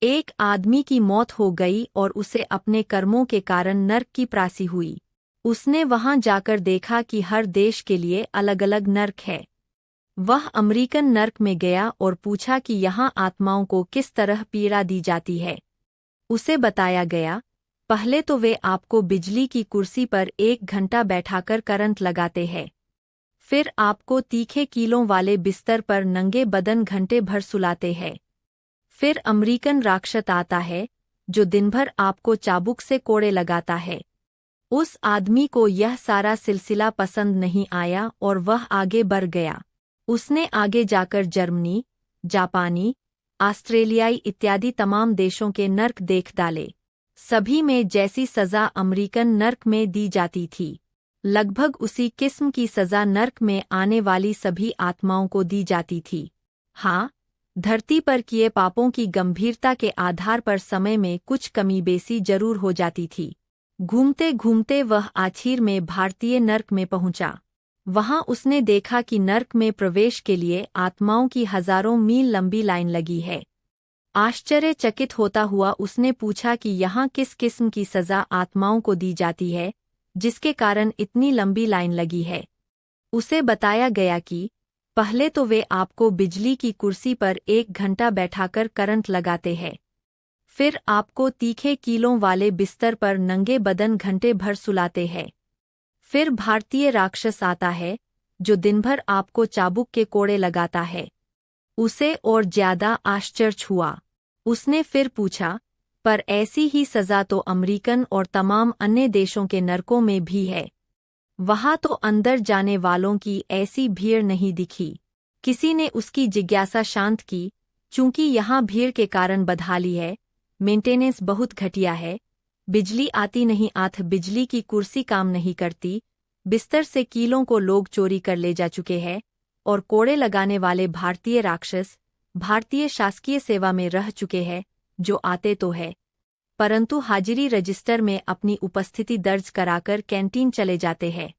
एक आदमी की मौत हो गई और उसे अपने कर्मों के कारण नर्क की प्राप्ति हुई। उसने वहां जाकर देखा कि हर देश के लिए अलग अलग नर्क है। वह अमेरिकन नर्क में गया और पूछा कि यहाँ आत्माओं को किस तरह पीड़ा दी जाती है। उसे बताया गया, पहले तो वे आपको बिजली की कुर्सी पर 1 घंटा बैठाकर करंट लगाते हैं। फिर आपको तीखे कीलों वाले बिस्तर पर नंगे बदन घंटे भर सुलाते हैं। फिर अमेरिकन राक्षस आता है, जो दिन भर आपको चाबुक से कोड़े लगाता है। उस आदमी को यह सारा सिलसिला पसंद नहीं आया और वह आगे बढ़ गया। उसने आगे जाकर जर्मनी, जापानी, ऑस्ट्रेलियाई इत्यादि तमाम देशों के नर्क देख डाले। सभी में जैसी सज़ा अमेरिकन नर्क में दी जाती थी, लगभग उसी किस्म की सज़ा नर्क में आने वाली सभी आत्माओं को दी जाती थी। हाँ, धरती पर किए पापों की गंभीरता के आधार पर समय में कुछ कमी बेसी जरूर हो जाती थी। घूमते घूमते वह आखिर में भारतीय नर्क में पहुंचा। वहां उसने देखा कि नर्क में प्रवेश के लिए आत्माओं की हजारों मील लंबी लाइन लगी है। आश्चर्यचकित होता हुआ उसने पूछा कि यहाँ किस किस्म की सज़ा आत्माओं को दी जाती है, जिसके कारण इतनी लंबी लाइन लगी है। उसे बताया गया कि पहले तो वे आपको बिजली की कुर्सी पर 1 घंटा बैठाकर करंट लगाते हैं। फिर आपको तीखे कीलों वाले बिस्तर पर नंगे बदन घंटे भर सुलाते हैं। फिर भारतीय राक्षस आता है, जो दिन भर आपको चाबुक के कोड़े लगाता है। उसे और ज्यादा आश्चर्य हुआ। उसने फिर पूछा, पर ऐसी ही सज़ा तो अमेरिकन और तमाम अन्य देशों के नरकों में भी है। वहां तो अंदर जाने वालों की ऐसी भीड़ नहीं दिखी। किसी ने उसकी जिज्ञासा शांत की, चूंकि यहाँ भीड़ के कारण बदहाली है, मेंटेनेंस बहुत घटिया है, बिजली आती नहीं, बिजली की कुर्सी काम नहीं करती, बिस्तर से कीलों को लोग चोरी कर ले जा चुके हैं, और कोड़े लगाने वाले भारतीय राक्षस भारतीय शासकीय सेवा में रह चुके हैं, जो आते तो है, परंतु हाजिरी रजिस्टर में अपनी उपस्थिति दर्ज कराकर कैंटीन चले जाते हैं।